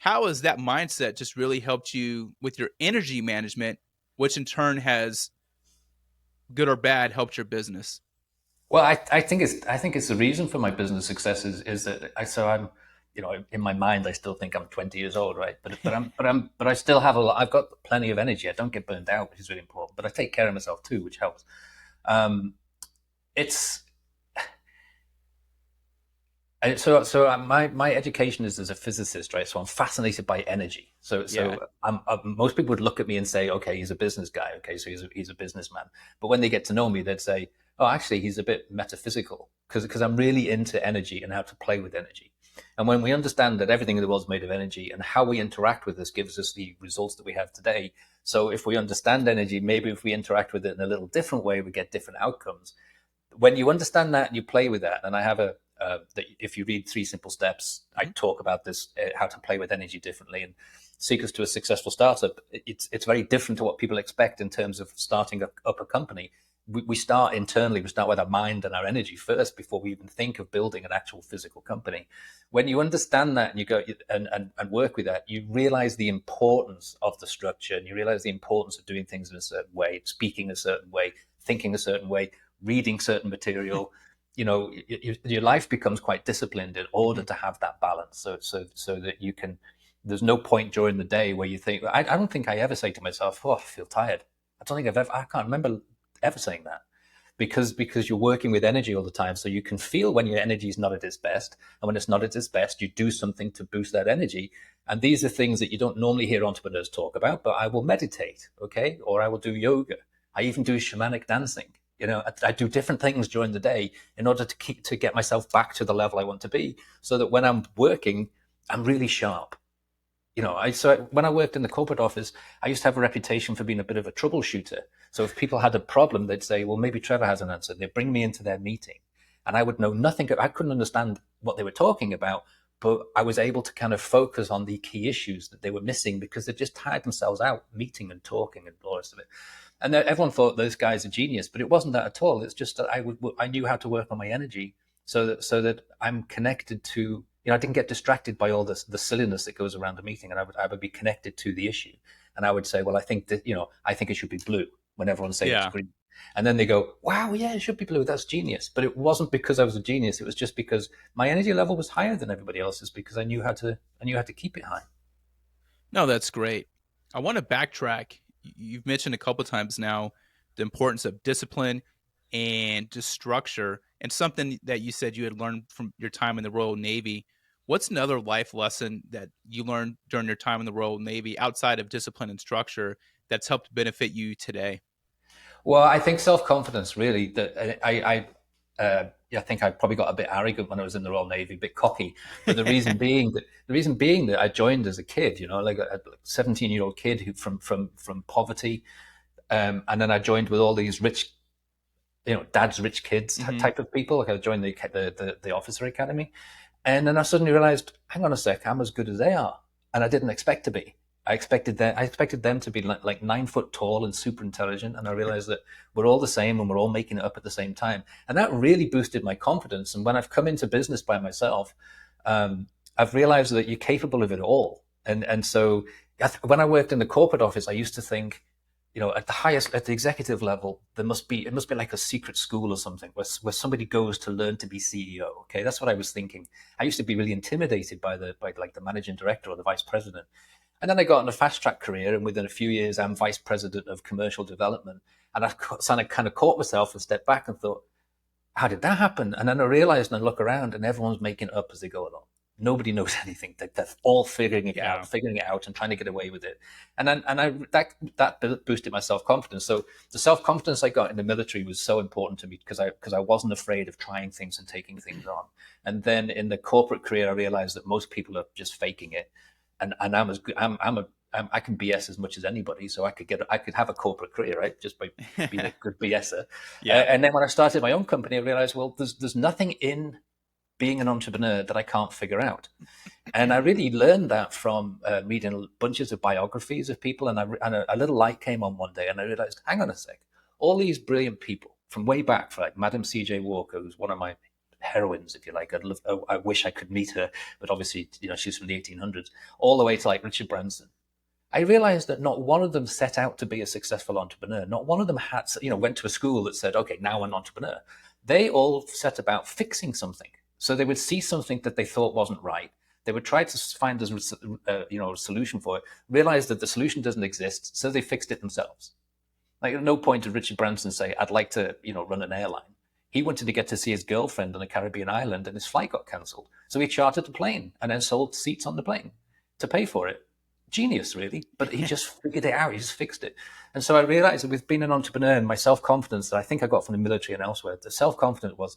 how has that mindset just really helped you with your energy management, which in turn has, good or bad, helped your business? Well, I think it's the reason for my business success is that I'm, in my mind I still think I'm 20 years old, right? But I still have a lot. I've got plenty of energy. I don't get burned out, which is really important. But I take care of myself too, which helps. Um, it's my education is as a physicist, right? So I'm fascinated by energy. So Yeah. so most people would look at me and say, okay, he's a business guy. Okay, so he's a businessman. But when they get to know me, they'd say, oh, actually, he's a bit metaphysical because I'm really into energy and how to play with energy. And when we understand that everything in the world is made of energy and how we interact with this gives us the results that we have today. So if we understand energy, maybe if we interact with it in a little different way, we get different outcomes. When you understand that and you play with that, and I have that if you read Three Simple Steps, I Mhm. talk about this, how to play with energy differently. And Secrets to a Successful Startup, it's very different to what people expect in terms of starting up a company. We start internally, we start with our mind and our energy first before we even think of building an actual physical company. When you understand that and you go and work with that, you realize the importance of the structure, and you realize the importance of doing things in a certain way, speaking a certain way, thinking a certain way, reading certain material. Your life becomes quite disciplined in order Mhm. to have that balance. So that you can. There's no point during the day where you think. I don't think I ever say to myself, "Oh, I feel tired." I don't think I've ever. I can't remember ever saying that because you're working with energy all the time, so you can feel when your energy is not at its best, and when it's not at its best, you do something to boost that energy. And these are things that you don't normally hear entrepreneurs talk about. But I will meditate, okay, or I will do yoga. I even do shamanic dancing. I do different things during the day in order to get myself back to the level I want to be, so that when I'm working, I'm really sharp. When I worked in the corporate office, I used to have a reputation for being a bit of a troubleshooter. So if people had a problem, they'd say, "Well, maybe Trevor has an answer." They'd bring me into their meeting, and I would know nothing. I couldn't understand what they were talking about, but I was able to kind of focus on the key issues that they were missing because they just tired themselves out meeting and talking and all the rest of it. And then everyone thought those guys are genius, but it wasn't that at all. It's just that I knew how to work on my energy so that I'm connected to. I didn't get distracted by all the silliness that goes around the meeting, and I would be connected to the issue. And I would say, well, I think it should be blue when everyone's saying it's Yeah. green. And then they go, wow, yeah, it should be blue. That's genius. But it wasn't because I was a genius. It was just because my energy level was higher than everybody else's because I knew how to keep it high. No, that's great. I want to backtrack. You've mentioned a couple times now the importance of discipline and just structure, and something that you said you had learned from your time in the Royal Navy. What's another life lesson that you learned during your time in the Royal Navy outside of discipline and structure that's helped benefit you today? Well, I think self-confidence really. That I think I probably got a bit arrogant when I was in the Royal Navy, a bit cocky. But the reason being that I joined as a kid, like a 17-year-old kid who from poverty, and then I joined with all these rich, dad's rich kids Hmm. type of people. Like I joined the officer academy, and then I suddenly realized, hang on a sec, I'm as good as they are, and I didn't expect to be. I expected them to be like 9 foot tall and super intelligent, and I realized that we're all the same and we're all making it up at the same time, and that really boosted my confidence. And when I've come into business by myself, I've realized that you're capable of it all. And so when I worked in the corporate office, I used to think, at the executive level, it must be like a secret school or something where somebody goes to learn to be CEO. Okay, that's what I was thinking. I used to be really intimidated by like the managing director or the vice president. And then I got on a fast track career, and within a few years, I'm vice president of commercial development. And I kind of caught myself and stepped back and thought, how did that happen? And then I realized, and I look around, and everyone's making it up as they go along. Nobody knows anything. They're all Yeah. figuring it out, and trying to get away with it. And then, and I that boosted my self confidence. So the self confidence I got in the military was so important to me because I wasn't afraid of trying things and taking things on. And then in the corporate career, I realized that most people are just faking it, and I'm as good. I can BS as much as anybody, so I could have a corporate career, right? Just by being a good BSer. Yeah. And then when I started my own company, I realized, well, there's nothing in being an entrepreneur that I can't figure out. And I really learned that from reading bunches of biographies of people. And a little light came on one day, and I realized, hang on a sec, all these brilliant people from way back, for like Madam C.J. Walker, who's one of my heroines, if you like. I wish I could meet her, but obviously, she's from the 1800s, all the way to like Richard Branson. I realized that not one of them set out to be a successful entrepreneur. Not one of them went to a school that said, okay, now I'm an entrepreneur. They all set about fixing something. So they would see something that they thought wasn't right. They would try to find a solution for it, realize that the solution doesn't exist, so they fixed it themselves. Like at no point did Richard Branson say, I'd like to, run an airline. He wanted to get to see his girlfriend on a Caribbean island and his flight got cancelled. So he chartered a plane and then sold seats on the plane to pay for it. Genius, really. But he just figured it out. He just fixed it. And so I realized that with being an entrepreneur and my self-confidence that I think I got from the military and elsewhere, the self-confidence was,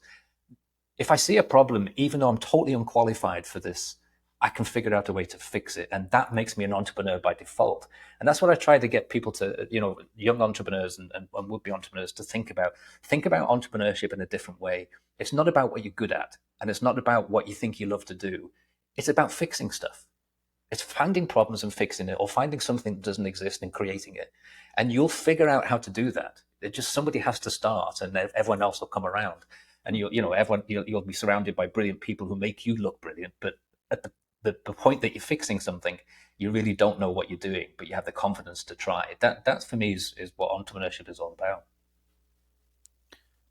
if I see a problem, even though I'm totally unqualified for this, I can figure out a way to fix it. And that makes me an entrepreneur by default. And that's what I try to get people to, young entrepreneurs and would-be entrepreneurs to think about. Think about entrepreneurship in a different way. It's not about what you're good at, and it's not about what you think you love to do. It's about fixing stuff. It's finding problems and fixing it, or finding something that doesn't exist and creating it. And you'll figure out how to do that. Somebody has to start, and everyone else will come around. And you'll be surrounded by brilliant people who make you look brilliant. But at the point that you're fixing something, you really don't know what you're doing, but you have the confidence to try. That for me is what entrepreneurship is all about.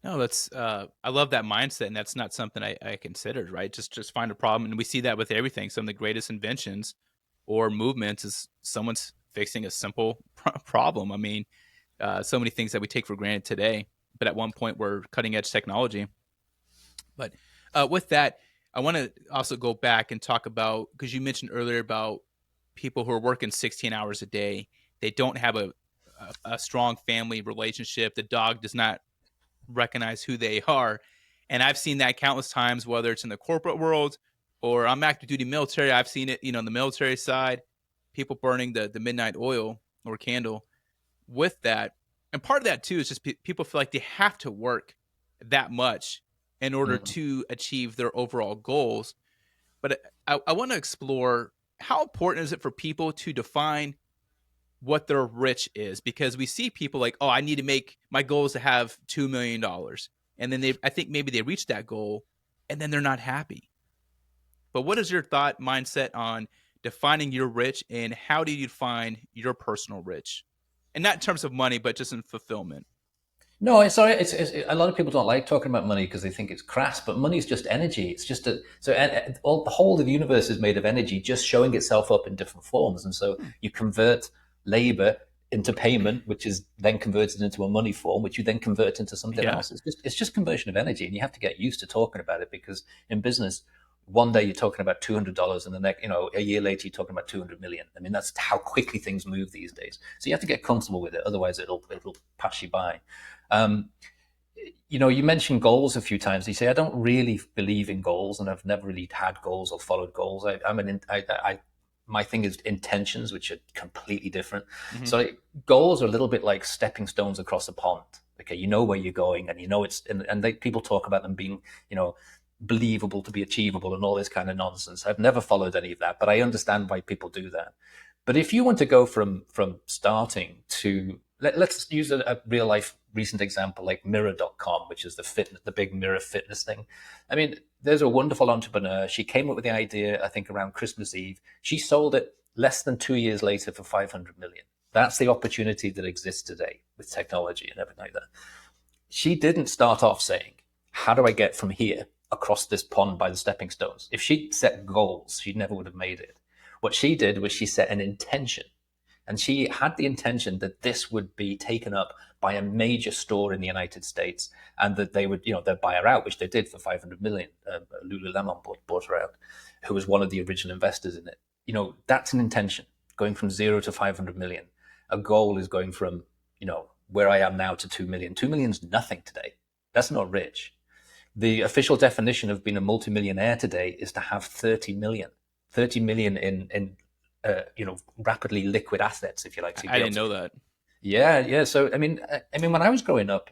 No, that's I love that mindset, and that's not something I considered. Right, just find a problem, and we see that with everything. Some of the greatest inventions or movements is someone's fixing a simple problem. I mean, so many things that we take for granted today, but at one point were cutting edge technology. But with that, I want to also go back and talk about, because you mentioned earlier about people who are working 16 hours a day. They don't have a strong family relationship. The dog does not recognize who they are. And I've seen that countless times, whether it's in the corporate world or I'm active duty military. I've seen it, on the military side, people burning the midnight oil or candle with that. And part of that too is just people feel like they have to work that much in order to achieve their overall goals. But I want to explore, how important is it for people to define what their rich is? Because we see people like, oh, I need to make, my goal is to have $2 million. And then I think maybe they reach that goal and then they're not happy. But what is your thought mindset on defining your rich, and how do you define your personal rich? And not in terms of money, but just in fulfillment. No, it's a lot of people don't like talking about money because they think it's crass, but money is just energy. It's just the whole of the universe is made of energy, just showing itself up in different forms. And so you convert labor into payment, which is then converted into a money form, which you then convert into something else. It's just conversion of energy, and you have to get used to talking about it, because in business, one day you're talking about $200, and the next, a year later you're talking about 200 million. I mean, that's how quickly things move these days. So you have to get comfortable with it, otherwise it'll pass you by. You mentioned goals a few times. You say, I don't really believe in goals, and I've never really had goals or followed goals. My thing is intentions, which are completely different. Mm-hmm. So goals are a little bit like stepping stones across a pond. Okay, you know where you're going, and people talk about them being, believable to be achievable and all this kind of nonsense. I've never followed any of that, but I understand why people do that. But if you want to go from starting to, let's use a real life recent example like mirror.com, which is the big mirror fitness thing. I mean, there's a wonderful entrepreneur. She came up with the idea, I think, around Christmas Eve. She sold it less than 2 years later for 500 million. That's the opportunity that exists today with technology and everything like that. She didn't start off saying, how do I get from here across this pond by the stepping stones? If she'd set goals, she never would have made it. What she did was she set an intention. And she had the intention that this would be taken up by a major store in the United States, and that they would, they'd buy her out, which they did for 500 million. Lululemon bought her out, who was one of the original investors in it. That's an intention, going from 0 to 500 million. A goal is going from, where I am now to 2 million. 2 million is nothing today. That's not rich. The official definition of being a multimillionaire today is to have 30 million in rapidly liquid assets, if you like. I didn't know that. Yeah. So, I mean, when I was growing up,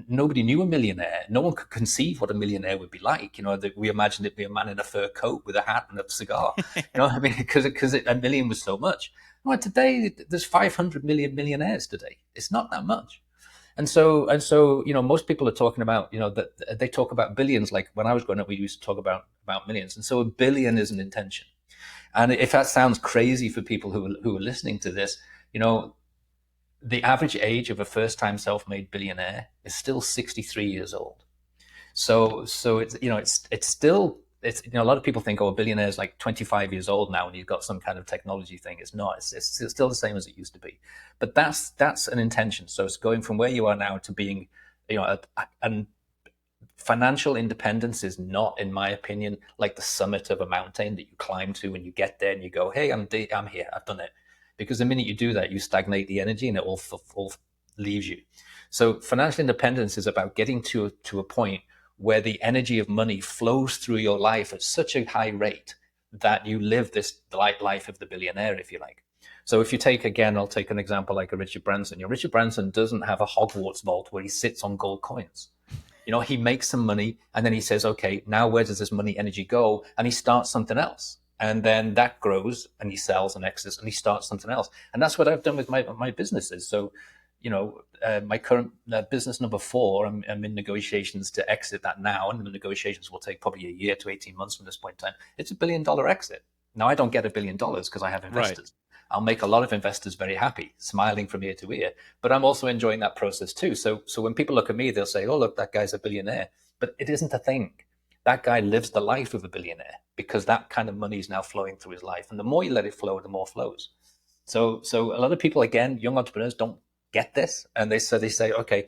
nobody knew a millionaire. No one could conceive what a millionaire would be like. We imagined it be a man in a fur coat with a hat and a cigar. Because a million was so much. Well, today there's 500 million millionaires today. It's not that much. And so, most people are talking about, that they talk about billions. Like when I was growing up, we used to talk about millions. And so a billion is an intention. And if that sounds crazy for people who are listening to this, you know, the average age of a first-time self-made billionaire is still 63 years old. So it's still, a lot of people think, oh, a billionaire is like 25 years old now and you've got some kind of technology thing. It's not. It's still the same as it used to be. But that's an intention. So it's going from where you are now to being, and financial independence is not, in my opinion, like the summit of a mountain that you climb to and you get there and you go, hey, I'm here, I've done it. Because the minute you do that, you stagnate the energy and it all leaves you. So financial independence is about getting to a point where the energy of money flows through your life at such a high rate that you live this life of the billionaire, if you like. So if you take, again, I'll take an example like a Richard Branson. Richard Branson doesn't have a Hogwarts vault where he sits on gold coins. He makes some money and then he says, okay, now where does this money energy go? And he starts something else. And then that grows and he sells and exits and he starts something else. And that's what I've done with my businesses. So, my current business number 4, I'm in negotiations to exit that now. And the negotiations will take probably a year to 18 months from this point in time. It's $1 billion exit. Now, I don't get $1 billion because I have investors. Right. I'll make a lot of investors very happy, smiling from ear to ear. But I'm also enjoying that process too. So when people look at me, they'll say, oh, look, that guy's a billionaire. But it isn't a thing. That guy lives the life of a billionaire because that kind of money is now flowing through his life. And the more you let it flow, the more flows. So a lot of people, again, young entrepreneurs don't get this. And they say, okay,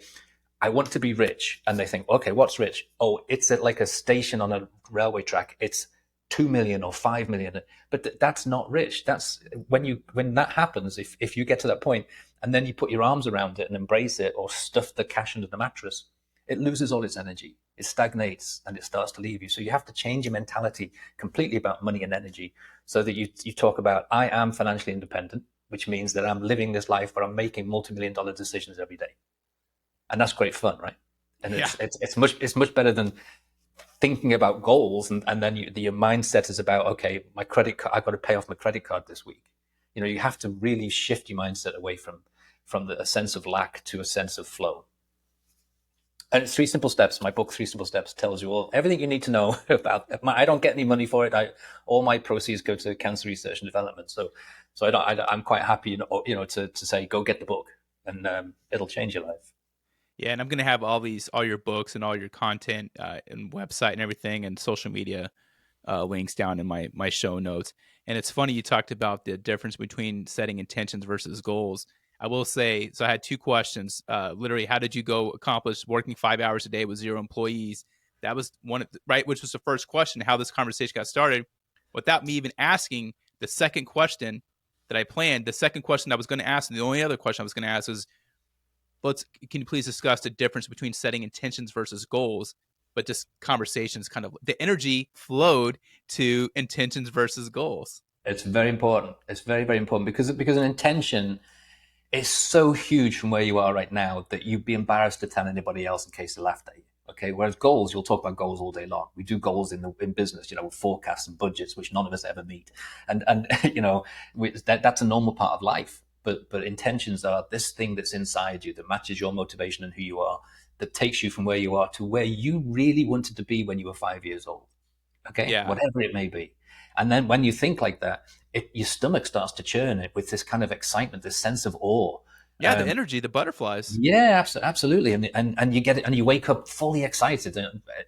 I want to be rich. And they think, okay, what's rich? Oh, it's at like a station on a railway track. It's 2 million or 5 million, but that's not rich. That's when that happens. If you get to that point and then you put your arms around it and embrace it, or stuff the cash under the mattress, it loses all its energy. It stagnates and it starts to leave you. So you have to change your mentality completely about money and energy, so that you talk about, I am financially independent, which means that I'm living this life where I'm making multi-million-dollar decisions every day, and that's great fun, right? And yeah. it's much better than thinking about goals and then your mindset is about, okay, my credit card, I've got to pay off my credit card this week. You have to really shift your mindset away from a sense of lack to a sense of flow. And it's 3 simple steps. My book, 3 Simple Steps, tells you everything you need to know about. I don't get any money for it. All my proceeds go to cancer research and development. So I'm quite happy, to say, go get the book, and it'll change your life. Yeah, and I'm gonna have all your books and all your content and website and everything and social media links down in my show notes. And it's funny you talked about the difference between setting intentions versus goals. I will say, so I had 2 questions. Literally, how did you go accomplish working 5 hours a day with 0 employees? That was one, right, which was the first question, how this conversation got started, without me even asking the second question that I planned. The second question I was going to ask, and the only other question I was going to ask was, can you please discuss the difference between setting intentions versus goals? But this conversation's kind of, the energy flowed to intentions versus goals. It's very important. It's very, very important because an intention is so huge from where you are right now that you'd be embarrassed to tell anybody else in case they laughed at you. Okay. Whereas goals, you'll talk about goals all day long. We do goals in business, forecasts and budgets, which none of us ever meet. And that's a normal part of life. But intentions are this thing that's inside you that matches your motivation and who you are, that takes you from where you are to where you really wanted to be when you were 5 years old. Okay. Yeah. Whatever it may be. And then when you think like that, your stomach starts to churn with this kind of excitement, this sense of awe. Yeah, the energy, the butterflies. Yeah, absolutely. And you get it, and you wake up fully excited.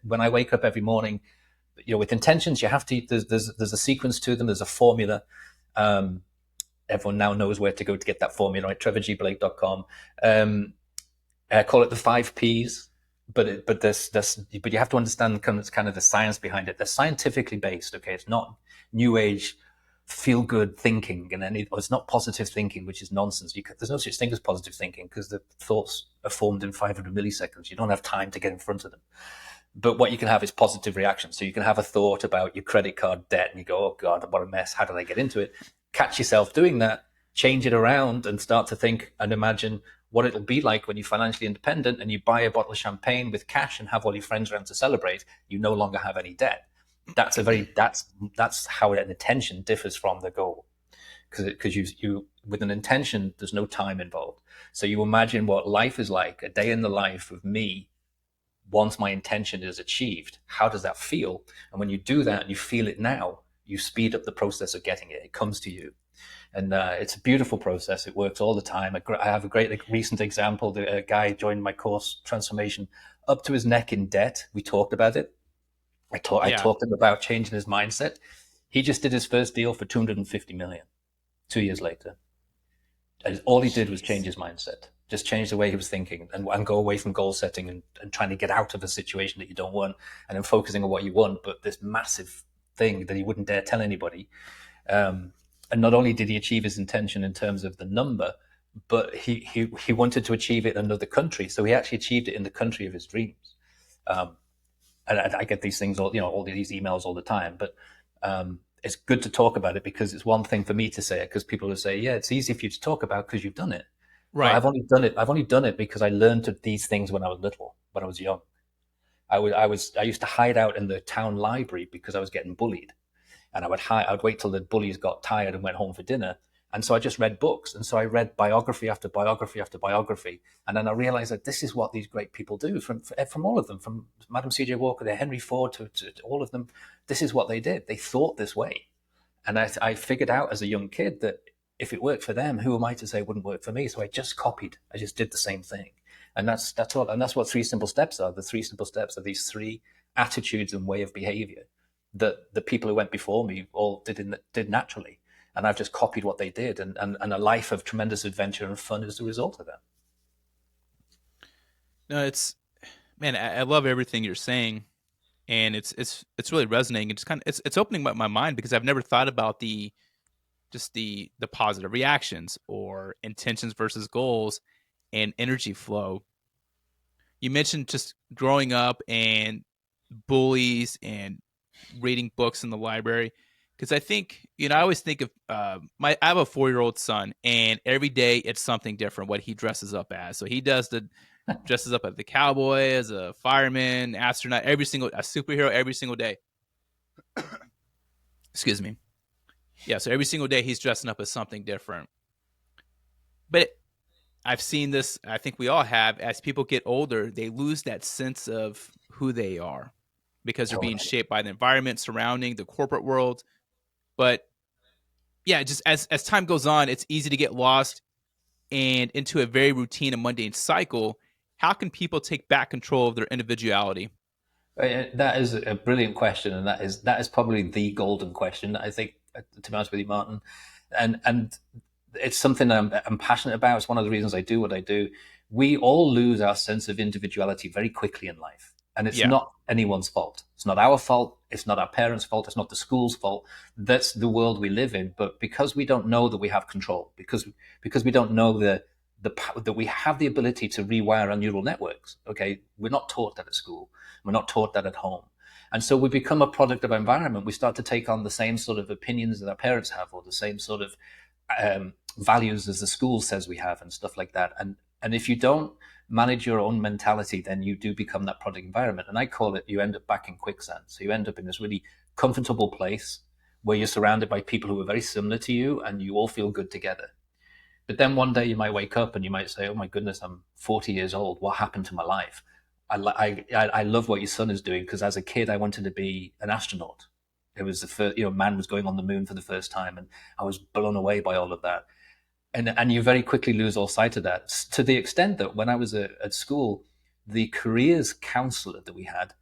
When I wake up every morning, with intentions, you have to. There's a sequence to them. There's a formula. Everyone now knows where to go to get that formula, right? TrevorGBlake.com. I call it the 5 Ps. But you have to understand kind of the science behind it. They're scientifically based. Okay, it's not new age feel good thinking, it's not positive thinking, which is nonsense. There's no such thing as positive thinking because the thoughts are formed in 500 milliseconds. You don't have time to get in front of them. But what you can have is positive reaction. So you can have a thought about your credit card debt and you go, oh God, what a mess. How did I get into it? Catch yourself doing that, change it around and start to think and imagine what it'll be like when you're financially independent and you buy a bottle of champagne with cash and have all your friends around to celebrate. You no longer have any debt. That's how an intention differs from the goal. because you with an intention, there's no time involved. So you imagine what life is like, a day in the life of me once my intention is achieved. How does that feel? And when you do that and you feel it now, you speed up the process of getting it. It comes to you. And it's a beautiful process. It works all the time. I have a great recent example. A guy joined my course, Transformation, up to his neck in debt. We talked about it. I Yeah. talked to him about changing his mindset. He just did his first deal for 250 million 2 years later. And all he did was change Jeez. his mindset, just change the way he was thinking, and go away from goal setting and trying to get out of a situation that you don't want, and then focusing on what you want. But this massive thing that he wouldn't dare tell anybody. And not only did he achieve his intention in terms of the number, but he wanted to achieve it in another country. So he actually achieved it in the country of his dreams. And I get these things all these emails all the time, but it's good to talk about it, because it's one thing for me to say it, because people will say, yeah, it's easy for you to talk about because you've done it. But Right. I've only done it because I learned these things when I was little, when I was young. I used to hide out in the town library because I was getting bullied, and I'd wait till the bullies got tired and went home for dinner. And so I just read books. And so I read biography after biography after biography. And then I realized that this is what these great people do, from all of them, from Madam C.J. Walker to Henry Ford to all of them. This is what they did. They thought this way. And I figured out as a young kid that if it worked for them, who am I to say it wouldn't work for me? So I just copied. I just did the same thing. And that's all. And that's what 3 simple steps are. The 3 simple steps are these 3 attitudes and way of behavior that the people who went before me all did naturally. And I've just copied what they did, and a life of tremendous adventure and fun is the result of that. No, it's man, I love everything you're saying, and it's really resonating. It's kind of it's opening my mind because I've never thought about the positive reactions or intentions versus goals and energy flow. You mentioned just growing up and bullies and reading books in the library, because I think I always think of my I have a 4-year-old son, and every day it's something different what he dresses up as. So he dresses up as the cowboy, as a fireman, astronaut, a superhero every single day. Excuse me. Yeah, so every single day he's dressing up as something different. But I've seen this, I think we all have, as people get older, they lose that sense of who they are because they're being Totally. shaped by the environment surrounding the corporate world. But yeah, just as time goes on, it's easy to get lost and into a very routine and mundane cycle. How can people take back control of their individuality? That is a brilliant question, and that is probably the golden question. I think, to be honest with you, Martin, and it's something that I'm passionate about. It's one of the reasons I do what I do. We all lose our sense of individuality very quickly in life, and it's Yeah, not anyone's fault. It's not our fault. It's not our parents' fault. It's not the school's fault. That's the world we live in. But because we don't know that we have control, because we don't know that we have the ability to rewire our neural networks. Okay, we're not taught that at school. We're not taught that at home. And so we become a product of our environment. We start to take on the same sort of opinions that our parents have, or the same sort of values as the school says we have, and stuff like that. And if you don't manage your own mentality, then you do become that product environment. And I call it, you end up back in quicksand. So you end up in this really comfortable place where you're surrounded by people who are very similar to you, and you all feel good together. But then one day you might wake up and you might say, "Oh my goodness, I'm 40 years old. What happened to my life?" I love what your son is doing, because as a kid I wanted to be an astronaut. It was the first, man was going on the moon for the first time, and I was blown away by all of that. And you very quickly lose all sight of that, to the extent that when I was at school, the careers counselor that we had,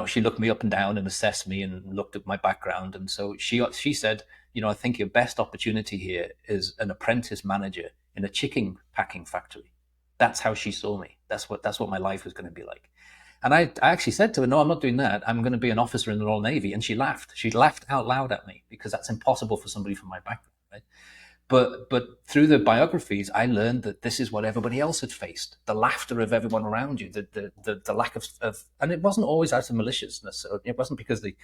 she looked me up and down and assessed me and looked at my background. And so she said, I think your best opportunity here is an apprentice manager in a chicken packing factory. That's how she saw me. That's what my life was going to be like. And I actually said to her, no, I'm not doing that. I'm going to be an officer in the Royal Navy. And she laughed. She laughed out loud at me, because that's impossible for somebody from my background, right? But through the biographies, I learned that this is what everybody else had faced: the laughter of everyone around you, the lack of, and it wasn't always out of maliciousness. It wasn't because they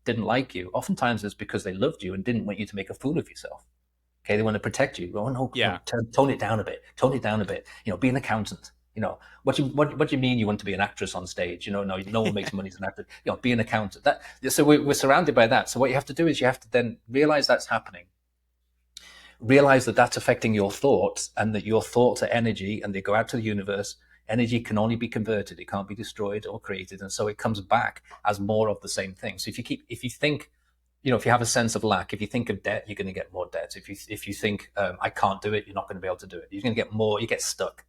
didn't like you. Oftentimes, it's because they loved you and didn't want you to make a fool of yourself. Okay, they want to protect you. Oh no, no, yeah. tone it down a bit. Tone it down a bit. Be an accountant. What do you mean you want to be an actress on stage? No one makes money as an actor. Be an accountant. So we're surrounded by that. So what you have to do is you have to then realize that's happening. realize that that's affecting your thoughts, and that your thoughts are energy and they go out to the universe. Energy can only be converted, it can't be destroyed or created, and so it comes back as more of the same thing. So if you think, if you have a sense of lack, if you think of debt, you're going to get more debt. If you think, I can't do it, you're not going to be able to do it. You're going to get more. You get stuck.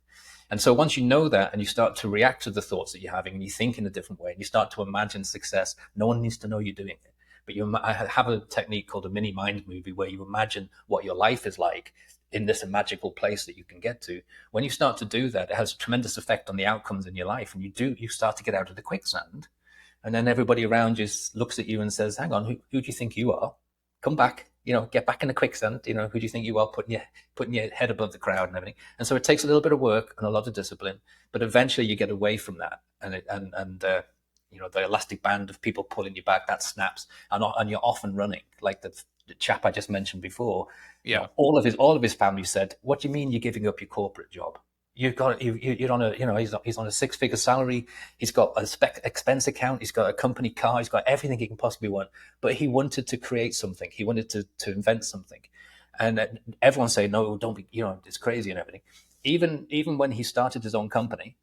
And so once you know that, and you start to react to the thoughts that you're having, and you think in a different way, and you start to imagine success, no one needs to know you're doing it. But I have a technique called a mini mind movie, where you imagine what your life is like in this magical place that you can get to. When you start to do that, it has a tremendous effect on the outcomes in your life, and you start to get out of the quicksand. And then everybody around you looks at you and says, hang on, who do you think you are? Come back, get back in the quicksand. Who do you think you are, putting your head above the crowd and everything? And so it takes a little bit of work and a lot of discipline, but eventually you get away from that. The elastic band of people pulling you back, that snaps, and you're off and running. Like the chap I just mentioned before, Yeah. all of his family said, what do you mean you're giving up your corporate job? You're on he's on a 6-figure salary. He's got a expense account. He's got a company car. He's got everything he can possibly want. But he wanted to create something. He wanted to invent something. And everyone say, no, don't be, it's crazy and everything. Even when he started his own company,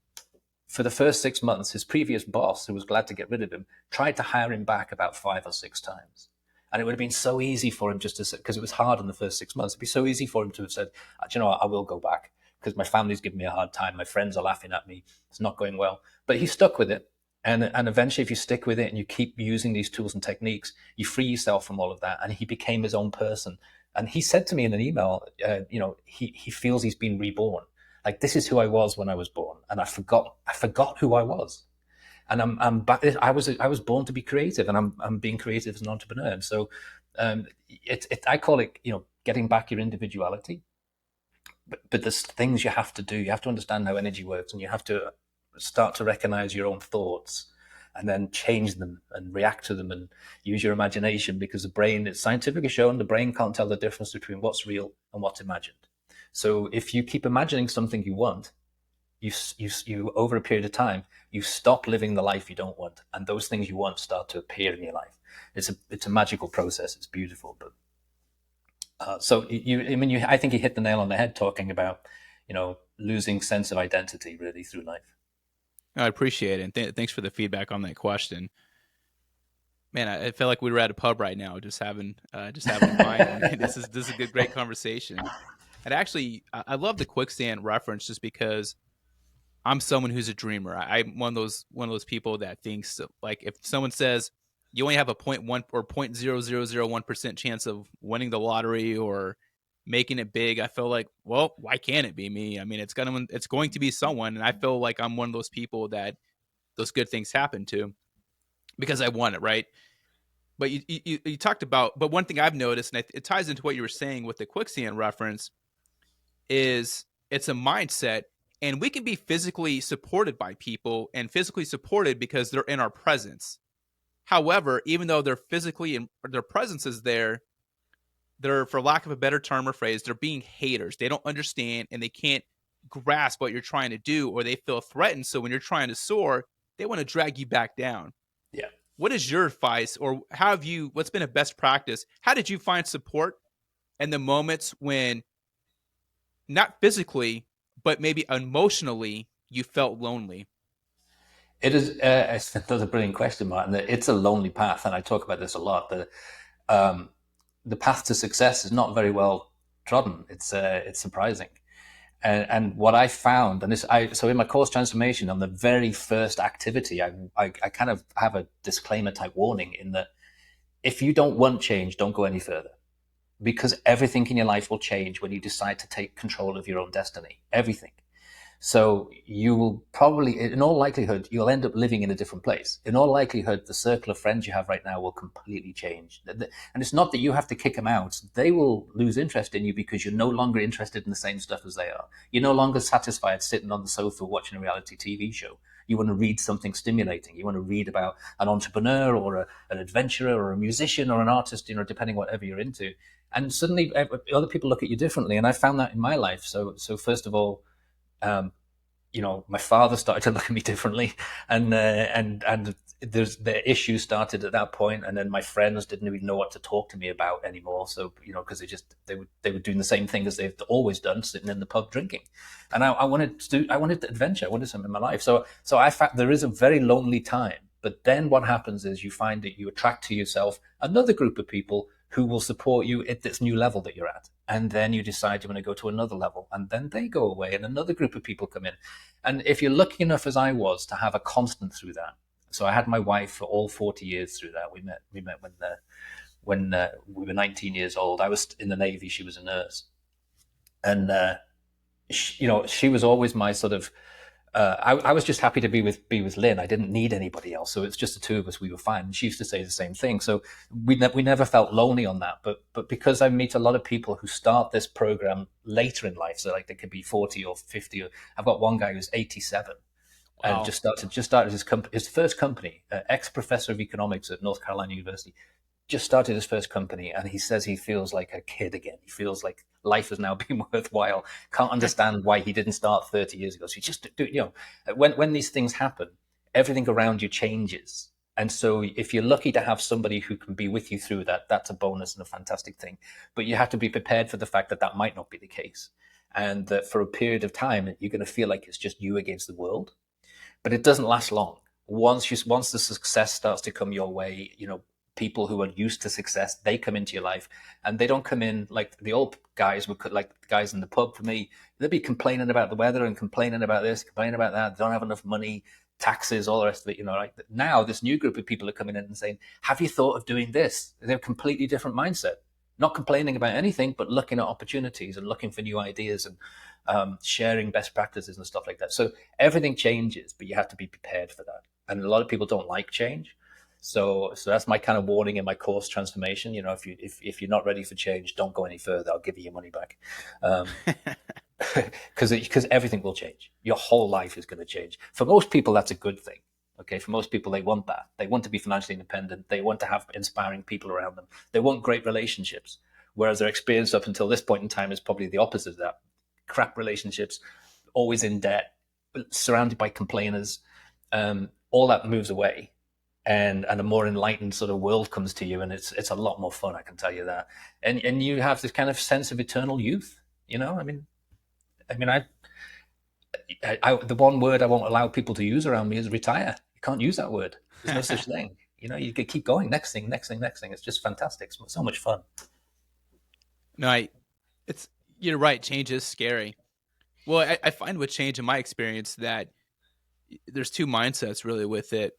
for the first 6 months, his previous boss, who was glad to get rid of him, tried to hire him back about 5 or 6 times. And it would have been so easy for him just to say, because it was hard in the first 6 months, it'd be so easy for him to have said, do you know what, I will go back, because my family's giving me a hard time. My friends are laughing at me. It's not going well. But he stuck with it. And eventually, if you stick with it and you keep using these tools and techniques, you free yourself from all of that. And he became his own person. And he said to me in an email, he feels he's been reborn. Like, this is who I was when I was born. And I forgot who I was. And I'm back. I was born to be creative, and I'm being creative as an entrepreneur. And so I call it, getting back your individuality. But there's things you have to do. You have to understand how energy works, and you have to start to recognize your own thoughts, and then change them and react to them, and use your imagination, because the brain, it's scientifically shown, the brain can't tell the difference between what's real and what's imagined. So if you keep imagining something you want, you over a period of time, you stop living the life you don't want, and those things you want start to appear in your life. It's a magical process. It's beautiful. But I think you hit the nail on the head talking about, losing sense of identity really through life. I appreciate it. And thanks for the feedback on that question. Man, I feel like we were at a pub right now, just having a wine. This is a great conversation. And actually, I love the quicksand reference, just because I'm someone who's a dreamer. I'm one of those people that thinks, like, if someone says you only have a 0.1 or 0.0001% chance of winning the lottery or making it big, I feel like, well, why can't it be me? I mean, it's going to be someone, and I feel like I'm one of those people that those good things happen to, because I want it, right? But you talked about, but one thing I've noticed, and it ties into what you were saying with the quicksand reference, is it's a mindset. And we can be physically supported by people, and physically supported because they're in our presence. However, even though they're physically and their presence is there, they're, for lack of a better term or phrase, they're being haters. They don't understand, and they can't grasp what you're trying to do, or they feel threatened. So when you're trying to soar, they want to drag you back down. Yeah. What is your advice, or what's been a best practice? How did you find support in the moments when, not physically, but maybe emotionally, you felt lonely? It is. It's another brilliant question, Martin. It's a lonely path, and I talk about this a lot. The path to success is not very well trodden. It's surprising, and what I found, and so in my course transformation, on the very first activity, I kind of have a disclaimer type warning, in that if you don't want change, don't go any further, because everything in your life will change when you decide to take control of your own destiny. Everything. So you will probably, in all likelihood, you'll end up living in a different place. In all likelihood, the circle of friends you have right now will completely change. And it's not that you have to kick them out. They will lose interest in you because you're no longer interested in the same stuff as they are. You're no longer satisfied sitting on the sofa watching a reality TV show. You want to read something stimulating. You want to read about an entrepreneur, or an adventurer, or a musician, or an artist, depending whatever you're into. And suddenly other people look at you differently. And I found that in my life. So first of all, my father started to look at me differently, and the issue started at that point, and then my friends didn't even know what to talk to me about anymore. So because they were doing the same thing as they've always done, sitting in the pub drinking. And I wanted adventure. I wanted something in my life. So I found there is a very lonely time. But then what happens is you find that you attract to yourself another group of people who will support you at this new level that you're at. And then you decide you want to go to another level, and then they go away, and another group of people come in. And if you're lucky enough, as I was, to have a constant through that. So I had my wife for all 40 years through that. We met when we were 19 years old. I was in the Navy. She was a nurse. And, she was always my sort of, I was just happy to be with Lynn. I didn't need anybody else. So it's just the two of us. We were fine. And she used to say the same thing. So we never felt lonely on that. But because I meet a lot of people who start this program later in life, so like they could be 40 or 50. I've got one guy who's 87 and Wow. just started his first company, ex-professor of economics at North Carolina University, just started his first company, and he says he feels like a kid again. He feels like life has now been worthwhile. Can't understand why he didn't start 30 years ago. So you just do, when these things happen, everything around you changes. And so if you're lucky to have somebody who can be with you through that, that's a bonus and a fantastic thing. But you have to be prepared for the fact that that might not be the case. And that for a period of time, you're going to feel like it's just you against the world. But it doesn't last long. Once the success starts to come your way, people who are used to success, they come into your life, and they don't come in like the old guys would, like the guys in the pub. For me, they'd be complaining about the weather and complaining about this, complaining about that. They don't have enough money, taxes, all the rest of it. Like now, this new group of people are coming in and saying, "Have you thought of doing this?" They're a completely different mindset, not complaining about anything, but looking at opportunities and looking for new ideas and sharing best practices and stuff like that. So everything changes, but you have to be prepared for that. And a lot of people don't like change. So that's my kind of warning in my course Transformation. If you're not ready for change, don't go any further. I'll give you your money back, because everything will change. Your whole life is going to change. For most people, that's a good thing. Okay, for most people, they want that. They want to be financially independent. They want to have inspiring people around them. They want great relationships. Whereas their experience up until this point in time is probably the opposite of that. Crap relationships, always in debt, surrounded by complainers. All that moves away, and a more enlightened sort of world comes to you, and it's a lot more fun, I can tell you that. And you have this kind of sense of eternal youth. The one word I won't allow people to use around me is retire. You can't use that word. There's no such thing. You can keep going. Next thing, next thing, next thing. It's just fantastic. It's so much fun. No, it's you're right. Change is scary. Well, I find with change in my experience that there's two mindsets really with it.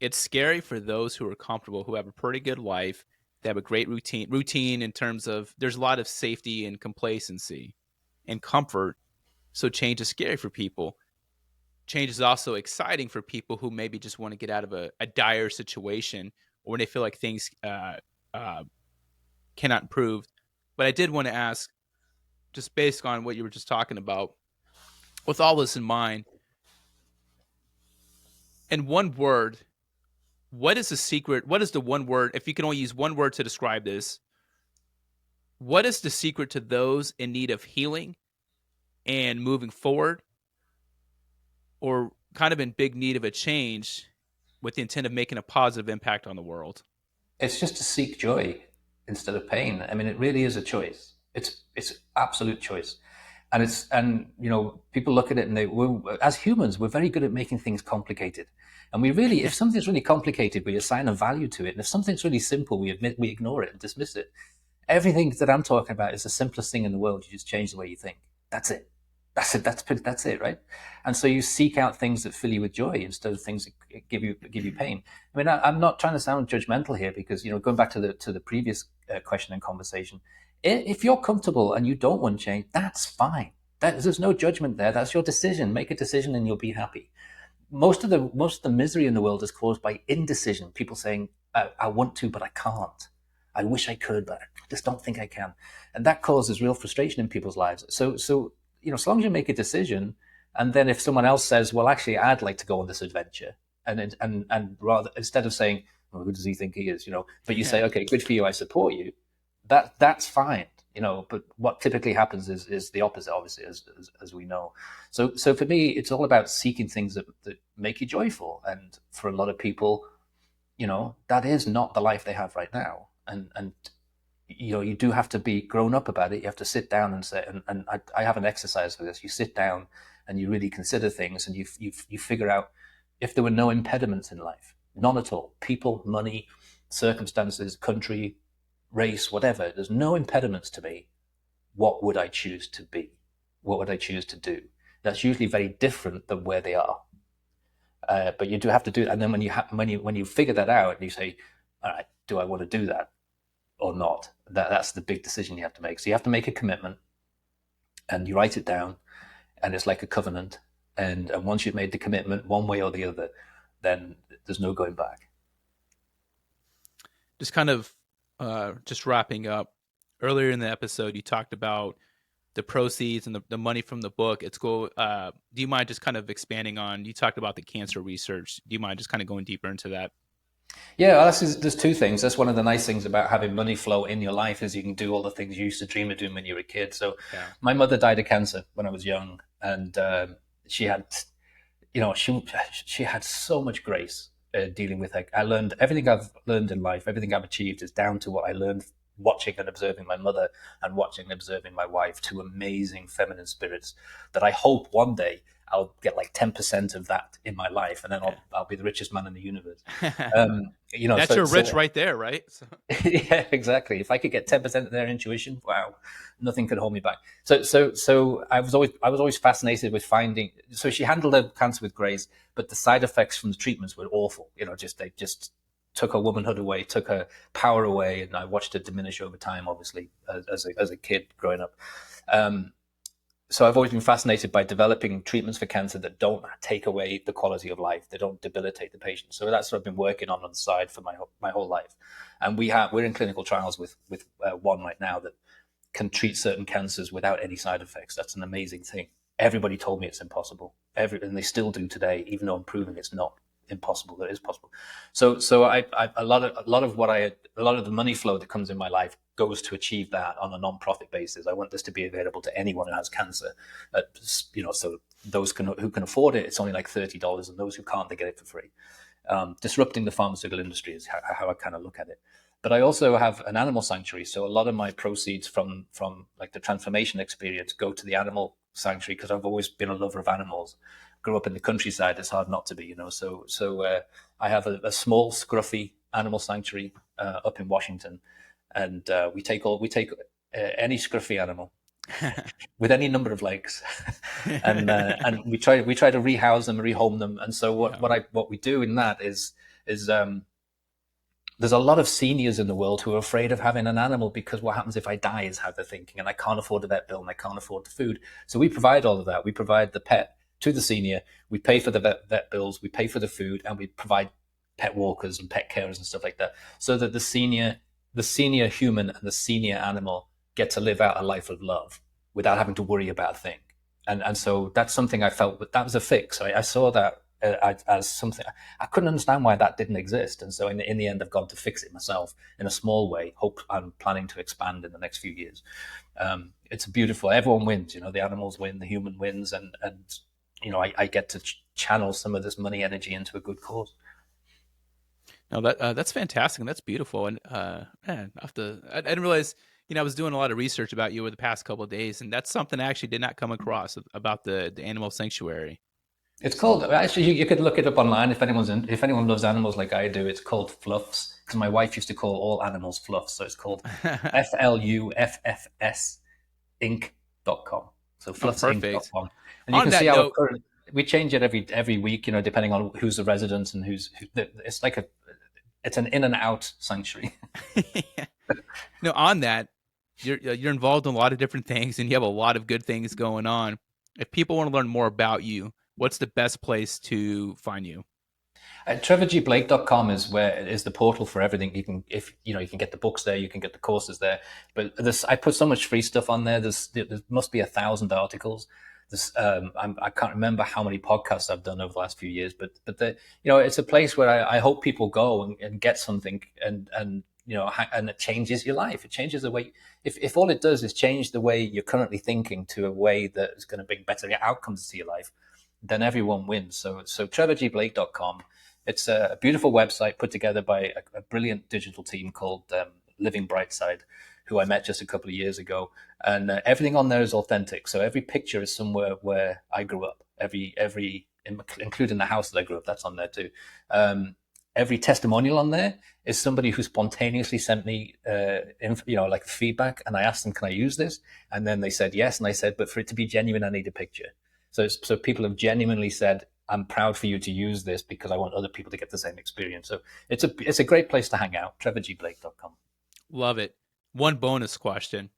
It's scary for those who are comfortable, who have a pretty good life, they have a great routine in terms of there's a lot of safety and complacency and comfort. So change is scary for people. Change is also exciting for people who maybe just want to get out of a dire situation or when they feel like things uh, cannot improve. But I did want to ask, just based on what you were just talking about, with all this in mind, in one word, what is the secret? What is the one word? If you can only use one word to describe this, what is the secret to those in need of healing and moving forward, or kind of in big need of a change with the intent of making a positive impact on the world? It's just to seek joy instead of pain. I mean, it really is a choice. It's absolute choice. And people look at it and as humans, we're very good at making things complicated. And if something's really complicated, we assign a value to it. And if something's really simple, we ignore it and dismiss it. Everything that I'm talking about is the simplest thing in the world. You just change the way you think. That's it. That's it. That's it, right? And so you seek out things that fill you with joy instead of things that give you pain. I mean, I'm not trying to sound judgmental here, because going back to the previous question and conversation, if you're comfortable and you don't want change, that's fine. There's no judgment there. That's your decision. Make a decision and you'll be happy. Most of the misery in the world is caused by indecision. People saying, "I want to, but I can't. I wish I could, but I just don't think I can," and that causes real frustration in people's lives. So as long as you make a decision, and then if someone else says, "Well, actually, I'd like to go on this adventure," and rather, instead of saying, "Well, who does he think he is?" but you say, "Okay, good for you. I support you." That's fine. But what typically happens is the opposite, obviously, as we know. So for me, it's all about seeking things that make you joyful. And for a lot of people, that is not the life they have right now. And you do have to be grown up about it. You have to sit down and say, and I have an exercise for this. You sit down and you really consider things, and you figure out if there were no impediments in life, none at all, people, money, circumstances, country, race, whatever. There's no impediments to me. What would I choose to be? What would I choose to do? That's usually very different than where they are. But you do have to do it. And then when you figure that out, and you say, all right, do I want to do that or not? That's the big decision you have to make. So you have to make a commitment, and you write it down, and it's like a covenant. And once you've made the commitment, one way or the other, then there's no going back. Just kind of just wrapping up. Earlier in the episode, you talked about the proceeds and the money from the book. It's cool. Do you mind just kind of expanding on? You talked about the cancer research. Do you mind just kind of going deeper into that? Yeah, well, there's two things. That's one of the nice things about having money flow in your life is you can do all the things you used to dream of doing when you were a kid. So Yeah. my mother died of cancer when I was young, and she had, she had so much grace dealing with her. I learned everything I've learned in life, everything I've achieved is down to what I learned watching and observing my mother and watching and observing my wife, two amazing feminine spirits that I hope one day I'll get like 10% of that in my life, and then I'll be the richest man in the universe. That's your rich right there, right? So. Yeah, exactly. If I could get 10% of their intuition, wow, nothing could hold me back. So I was always fascinated with finding. So she handled her cancer with grace, but the side effects from the treatments were awful. They just took her womanhood away, took her power away, and I watched it diminish over time. Obviously, as a kid growing up. So I've always been fascinated by developing treatments for cancer that don't take away the quality of life. They don't debilitate the patient. So that's what I've been working on the side for my whole life. And we're in clinical trials with one right now that can treat certain cancers without any side effects. That's an amazing thing. Everybody told me it's impossible. And they still do today, even though I'm proving it's not impossible. That is possible. So a lot of the money flow that comes in my life goes to achieve that on a non-profit basis. I want this to be available to anyone who has cancer. So those who can afford it, it's only like $30, and those who can't, they get it for free. Disrupting the pharmaceutical industry is how I kind of look at it. But I also have an animal sanctuary, so a lot of my proceeds from like the transformation experience go to the animal sanctuary because I've always been a lover of animals. Grew up in the countryside, it's hard not to be, So I have a small, scruffy animal sanctuary up in Washington, and we take any scruffy animal with any number of legs, and we try to rehouse them, rehome them. And so what we do in that is there's a lot of seniors in the world who are afraid of having an animal because what happens if I die is how they're thinking, and I can't afford the vet bill and I can't afford the food. So we provide all of that. We provide the pet to the senior. We pay for the vet bills, we pay for the food, and we provide pet walkers and pet carers and stuff like that, so that the senior human and the senior animal get to live out a life of love without having to worry about a thing. And so that's something I felt that was a fix. I saw that as something I couldn't understand why that didn't exist. And so in the end, I've gone to fix it myself in a small way. Hope I'm planning to expand in the next few years. It's beautiful. Everyone wins. The animals win, the human wins, and I get to channel some of this money energy into a good cause. No, that's fantastic and that's beautiful. And man, I didn't realize. I was doing a lot of research about you over the past couple of days, and that's something I actually did not come across about the animal sanctuary. It's called, actually, you could look it up online if anyone loves animals like I do. It's called Fluffs, because my wife used to call all animals Fluffs, so it's called FLUFFS Inc.com. So fluffsinc.com. And you On can that see note, we change it every week, depending on who's the resident and it's like it's an in and out sanctuary. On that, you're involved in a lot of different things, and you have a lot of good things going on. If people want to learn more about you, what's the best place to find you? TrevorGBlake.com is the portal for everything. You can get the books there, you can get the courses there. But I put so much free stuff on there. There must be 1,000 articles. I can't remember how many podcasts I've done over the last few years, but it's a place where I hope people go and get something and and it changes your life. It changes the way, if all it does is change the way you're currently thinking to a way that is going to bring better outcomes to your life, then everyone wins. So trevorgblake.com. It's a beautiful website put together by a brilliant digital team called Living Brightside, who I met just a couple of years ago. And everything on there is authentic. So every picture is somewhere where I grew up. Including the house that I grew up, that's on there too. Every testimonial on there is somebody who spontaneously sent me, like feedback, and I asked them, "Can I use this?" And then they said yes, and I said, "But for it to be genuine, I need a picture." So people have genuinely said, "I'm proud for you to use this because I want other people to get the same experience." So it's a great place to hang out. TrevorGblake.com. Love it. One bonus question.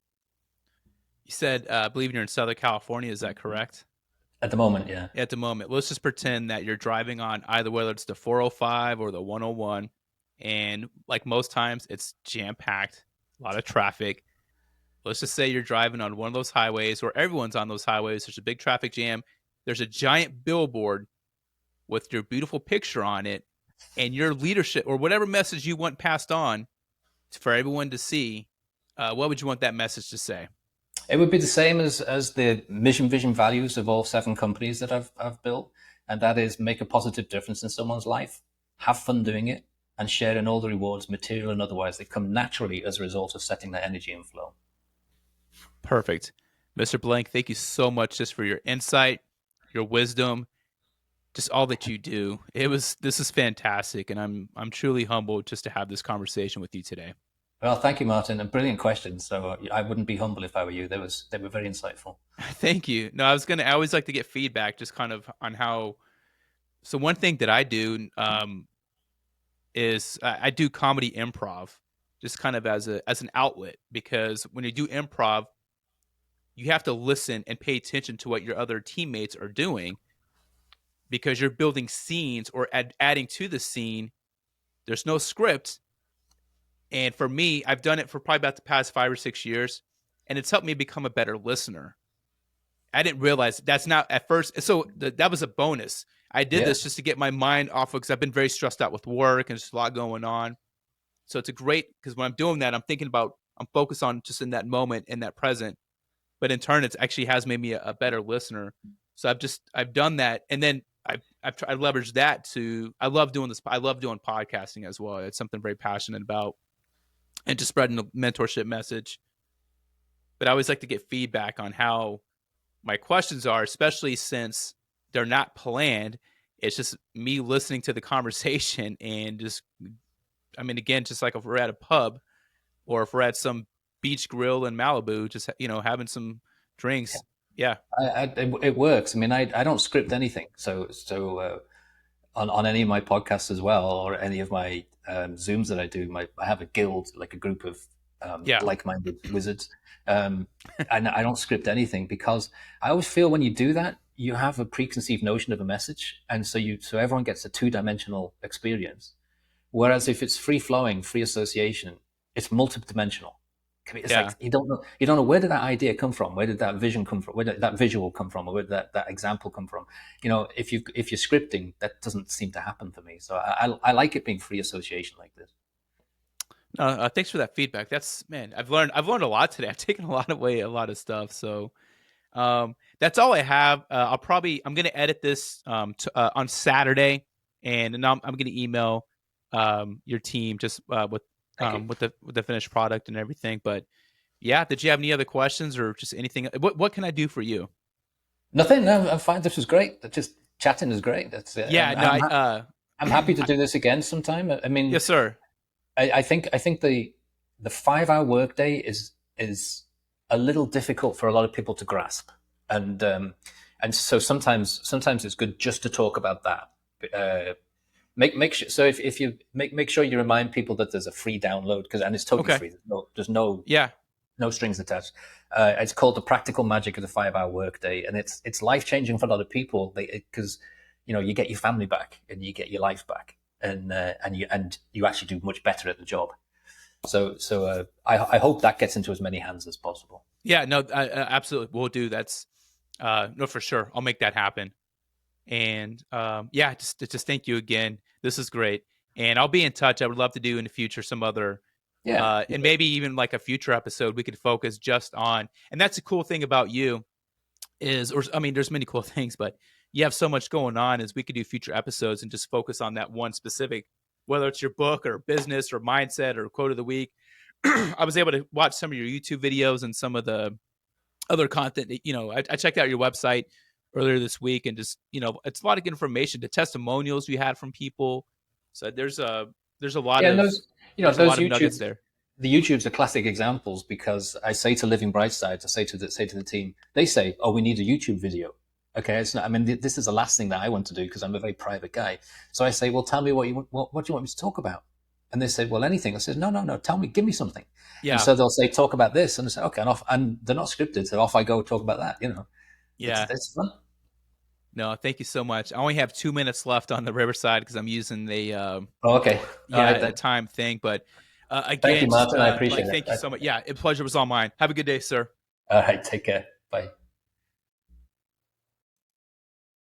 You said, I believe you're in Southern California. Is that correct? At the moment, yeah. At the moment, let's just pretend that you're driving on either whether it's the 405 or the 101, and like most times it's jam packed, a lot of traffic. Let's just say you're driving on one of those highways where everyone's on those highways. There's a big traffic jam. There's a giant billboard with your beautiful picture on it and your leadership or whatever message you want passed on for everyone to see. What would you want that message to say? It would be the same as the mission, vision, values of all 7 companies that I've built, and that is make a positive difference in someone's life, have fun doing it, and share in all the rewards, material and otherwise, that come naturally as a result of setting that energy and flow. Perfect. Mr. Blank, thank you so much just for your insight, your wisdom, just all that you do. This is fantastic, and I'm truly humbled just to have this conversation with you today. Well, thank you, Martin. And brilliant questions. So I wouldn't be humble if I were you. They were very insightful. Thank you. No, I always like to get feedback just kind of on how. So one thing that I do is I do comedy improv, just kind of as an outlet, because when you do improv, you have to listen and pay attention to what your other teammates are doing, because you're building scenes or adding to the scene. There's no script. And for me, I've done it for probably about the past 5 or 6 years, and it's helped me become a better listener. I didn't realize that's not at first. So that was a bonus. I did this just to get my mind off of, because I've been very stressed out with work and just a lot going on. So it's a great, because when I'm doing that, I'm focused on just in that moment, in that present. But in turn, it actually has made me a better listener. So I've done that. And then I leveraged that to, I love doing this. I love doing podcasting as well. It's something I'm very passionate about, and just spreading the mentorship message. But I always like to get feedback on how my questions are, especially since they're not planned. It's just me listening to the conversation and just, I mean, again, just like if we're at a pub or if we're at some beach grill in Malibu, just, having some drinks. Yeah. It works. I mean, I don't script anything. So on any of my podcasts as well, or any of my Zooms that I do, I have a guild, like a group of like-minded wizards. And I don't script anything, because I always feel when you do that, you have a preconceived notion of a message. And so everyone gets a 2-dimensional experience. Whereas if it's free-flowing, free association, it's multidimensional. It's like you don't know where did that idea come from, where did that vision come from, where did that visual come from, or where did that example come from. If you're scripting, that doesn't seem to happen for me. So I like it being free association like this. Thanks for that feedback. I've learned a lot today. I've taken a lot of stuff. So that's all I have. I'm going to edit this on Saturday, and then I'm going to email your team just with the finished product and everything. But yeah, did you have any other questions or just anything? What can I do for you? Nothing. No, I'm fine. This was great. Just chatting is great. That's it. I'm happy to do this again sometime. I mean, yes, sir. I think the 5-hour workday is a little difficult for a lot of people to grasp, and so sometimes it's good just to talk about that. Make sure. So if you make sure you remind people that there's a free download, and it's totally free. There's no strings attached. It's called The Practical Magic of the 5-Hour Workday, and it's life-changing for a lot of people, because you get your family back and you get your life back, and you actually do much better at the job. So I hope that gets into as many hands as possible. Yeah, no, absolutely, we'll do. That's no, for sure. I'll make that happen. And just thank you again. This is great, and I'll be in touch. I would love to do in the future some other Yeah. And maybe even like a future episode we could focus just on. And that's the cool thing about you is, or I mean, there's many cool things, but you have so much going on. Is we could do future episodes and just focus on that one specific, whether it's your book or business or mindset or quote of the week. I was able to watch some of your YouTube videos and some of the other content. I checked out your website earlier this week, and just it's a lot of information, the testimonials you had from people. So there's a lot Yeah, and of those, there's a those lot of YouTube, nuggets there. the YouTubes are classic examples because I say to Living Brightside, I say to the team, they say, "Oh, we need a YouTube video." Okay, it's not. I mean, this is the last thing that I want to do because I'm a very private guy. So I say, "Well, tell me what do you want me to talk about?" And they say, "Well, anything." I said, "No, no, no. Tell me, give me something." And Yeah, so they'll say, "Talk about this," and I say, "Okay," and off. And they're not scripted, so off I go talk about that. yeah. It's fun. No, thank you so much. I only have 2 minutes left on the Riverside because I'm using the Oh, okay, all yeah right the then. time thing. But Thank you, again, just Martin. I Blake, appreciate thank you it. so much. Yeah, the pleasure was all mine. Have a good day, sir. All right, take care. Bye.